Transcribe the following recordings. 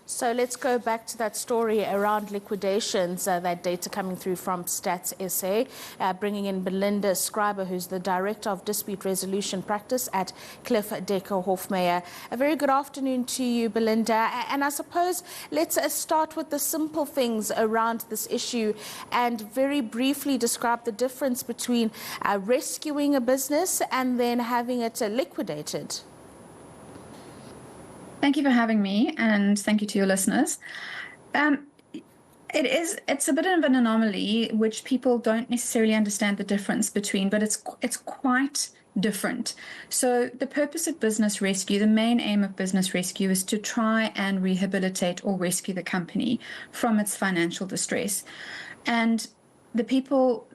So let's go back to that story around liquidations, that data coming through from Stats SA, bringing in Belinda Scriba, who's the Director of Dispute Resolution Practice at Cliff Decker Hofmeyer. A very good afternoon to you, Belinda. And I suppose let's start with the simple things around this issue and very briefly describe the difference between rescuing a business and then having it liquidated. Thank you for having me, and thank you to your listeners. It's a bit of an anomaly which people don't necessarily understand the difference between, but it's quite different. So the purpose of business rescue, the main aim of business rescue, is to try and rehabilitate or rescue the company from its financial distress. And the people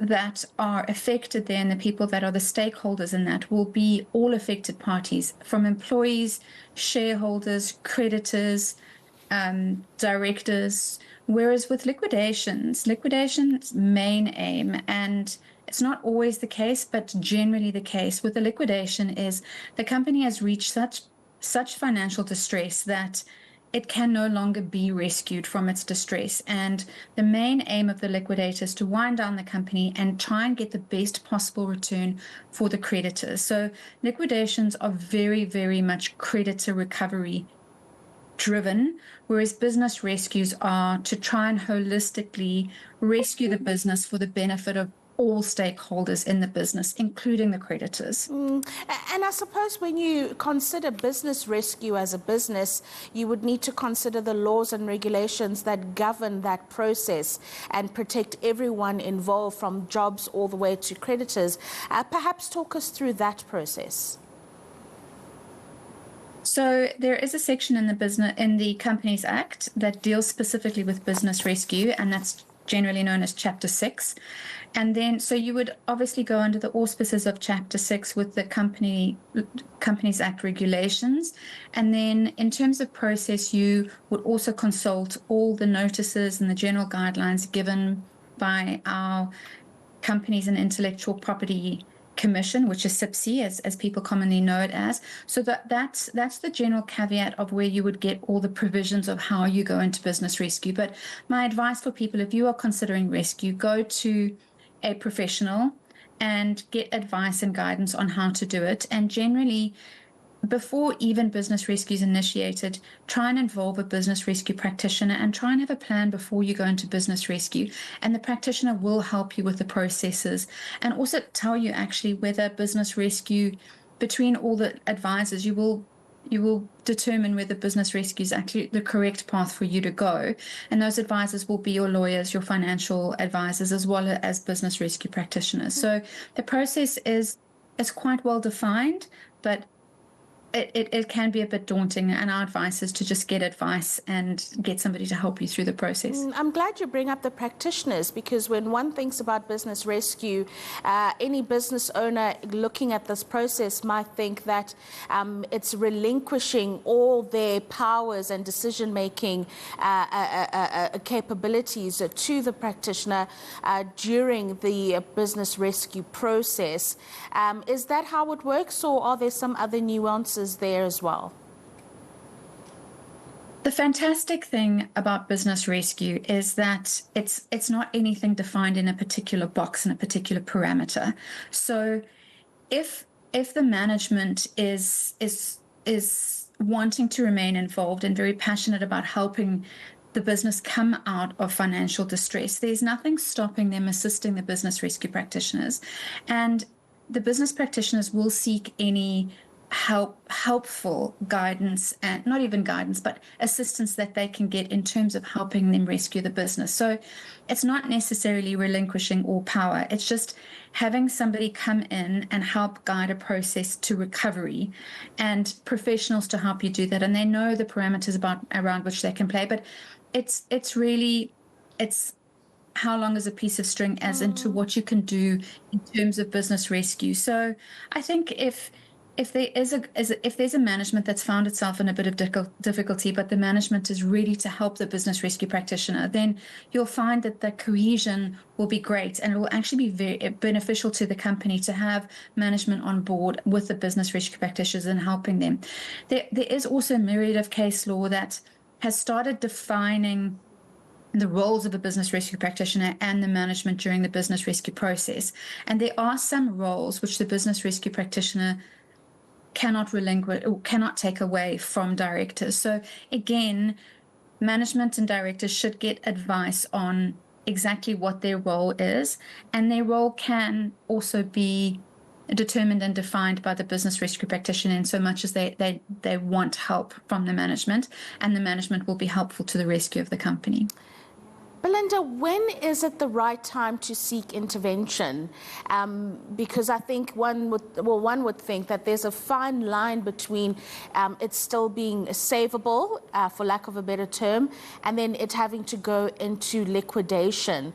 that are affected there and the people that are the stakeholders in that will be all affected parties, from employees, shareholders, creditors, directors. Whereas with liquidation's main aim, and it's not always the case, but generally the case with the liquidation, is the company has reached such financial distress that it can no longer be rescued from its distress. And the main aim of the liquidator is to wind down the company and try and get the best possible return for the creditors. So liquidations are very, very much creditor recovery driven, whereas business rescues are to try and holistically rescue the business for the benefit of all stakeholders in the business, including the creditors. And I suppose when you consider business rescue as a business, you would need to consider the laws and regulations that govern that process and protect everyone involved, from jobs all the way to creditors. Perhaps talk us through that process. So there is a section in the Companies Act that deals specifically with business rescue, and that's generally known as Chapter 6. And then, so you would obviously go under the auspices of Chapter 6 with the Companies Act regulations. And then in terms of process, you would also consult all the notices and the general guidelines given by our Companies and Intellectual Property Commission, which is CIPC, as people commonly know it as. So that's the general caveat of where you would get all the provisions of how you go into business rescue. But my advice for people, if you are considering rescue, go to a professional and get advice and guidance on how to do it. And generally, before even business rescue is initiated, try and involve a business rescue practitioner and try and have a plan before you go into business rescue. And the practitioner will help you with the processes and also tell you actually whether business rescue, between all the advisors, you will determine whether business rescue is actually the correct path for you to go. And those advisors will be your lawyers, your financial advisors, as well as business rescue practitioners. So the process is quite well defined, but it can be a bit daunting, and our advice is to just get advice and get somebody to help you through the process. I'm glad you bring up the practitioners, because when one thinks about business rescue, any business owner looking at this process might think that it's relinquishing all their powers and decision-making capabilities to the practitioner during the business rescue process. Is that how it works, or are there some other nuances there as well? The fantastic thing about business rescue is that it's not anything defined in a particular box and a particular parameter. So if the management is wanting to remain involved and very passionate about helping the business come out of financial distress, there's nothing stopping them assisting the business rescue practitioners. And the business practitioners will seek any helpful guidance, and not even guidance, but assistance that they can get in terms of helping them rescue the business. So it's not necessarily relinquishing all power. It's just having somebody come in and help guide a process to recovery, and professionals to help you do that. And they know the parameters around which they can play. But it's how long is a piece of string as into what you can do in terms of business rescue. So I think if there's a management that's found itself in a bit of difficulty, but the management is ready to help the business rescue practitioner, then you'll find that the cohesion will be great, and it will actually be very beneficial to the company to have management on board with the business rescue practitioners and helping them. There is also a myriad of case law that has started defining the roles of a business rescue practitioner and the management during the business rescue process. And there are some roles which the business rescue practitioner cannot relinquish or cannot take away from directors. So again, management and directors should get advice on exactly what their role is, and their role can also be determined and defined by the business rescue practitioner in so much as they want help from the management, and the management will be helpful to the rescue of the company. Belinda, when is it the right time to seek intervention? Because I think one would think that there's a fine line between it still being savable, for lack of a better term, and then it having to go into liquidation.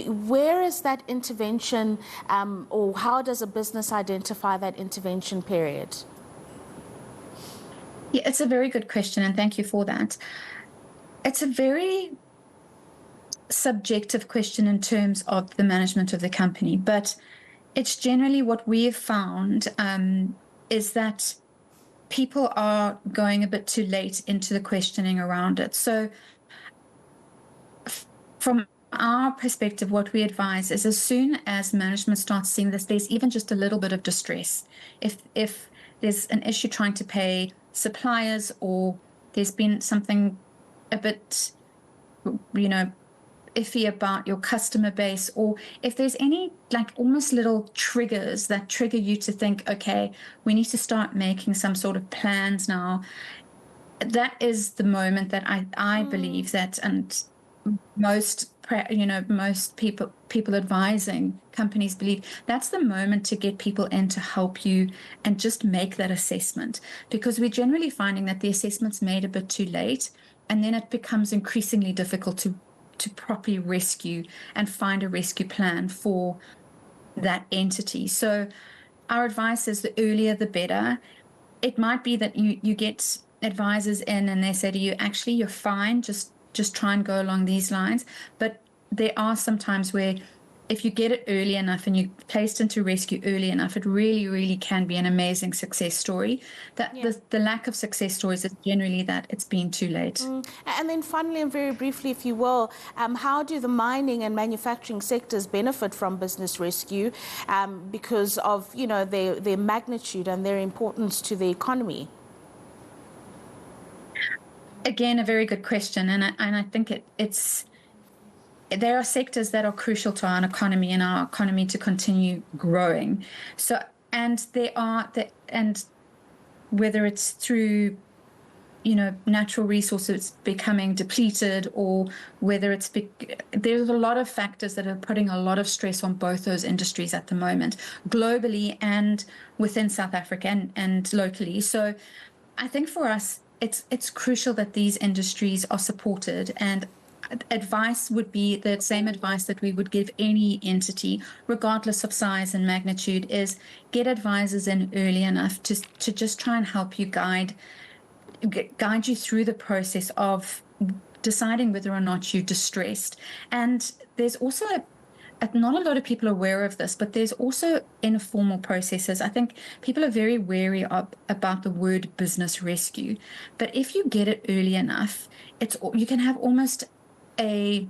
Where is that intervention, or how does a business identify that intervention period? Yeah, it's a very good question, and thank you for that. It's a very subjective question in terms of the management of the company, but it's generally what we have found is that people are going a bit too late into the questioning around it. So from our perspective, what we advise is as soon as management starts seeing this, there's even just a little bit of distress. If there's an issue trying to pay suppliers, or there's been something a bit, iffy about your customer base, or if there's any like almost little triggers that trigger you to think, okay, we need to start making some sort of plans now, that is the moment that I believe that, and most people advising companies believe that's the moment to get people in to help you and just make that assessment, because we're generally finding that the assessment's made a bit too late, and then it becomes increasingly difficult to properly rescue and find a rescue plan for that entity. So our advice is the earlier the better. It might be that you get advisors in and they say to you, actually, you're fine, just try and go along these lines. But there are some times where if you get it early enough and you're placed into rescue early enough, it really, really can be an amazing success story. The lack of success stories is generally that it's been too late. And then finally, and very briefly, if you will, how do the mining and manufacturing sectors benefit from business rescue because of their magnitude and their importance to the economy? Again, a very good question, and I think there are sectors that are crucial to our economy and our economy to continue growing. So, and whether it's through, natural resources becoming depleted, or whether there's a lot of factors that are putting a lot of stress on both those industries at the moment, globally and within South Africa and locally. So I think for us, it's crucial that these industries are supported, and advice would be the same advice that we would give any entity, regardless of size and magnitude, is get advisors in early enough to just try and help you guide you through the process of deciding whether or not you're distressed. And there's also not a lot of people are aware of this, but there's also informal processes. I think people are very wary about the word business rescue, but if you get it early enough, you can have almost a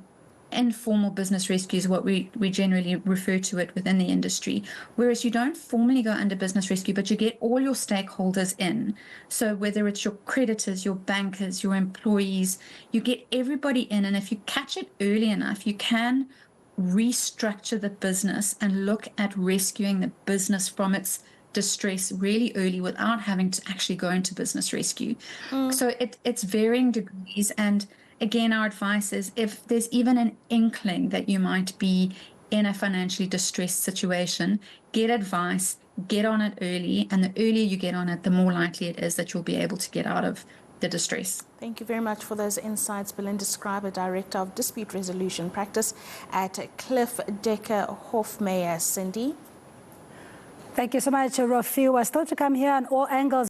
informal business rescue is what we generally refer to it within the industry, whereas you don't formally go under business rescue, but you get all your stakeholders in. So whether it's your creditors, your bankers, your employees, you get everybody in, and if you catch it early enough, you can restructure the business and look at rescuing the business from its distress really early without having to actually go into business rescue. So it's varying degrees, and again, our advice is if there's even an inkling that you might be in a financially distressed situation, get advice, get on it early, and the earlier you get on it, the more likely it is that you'll be able to get out of the distress. Thank you very much for those insights. Belinda Scriba, Director of Dispute Resolution Practice at Cliff Decker Hofmeyr. Cindy. Thank you so much, Rofhiwa. Still to come here on All Angles.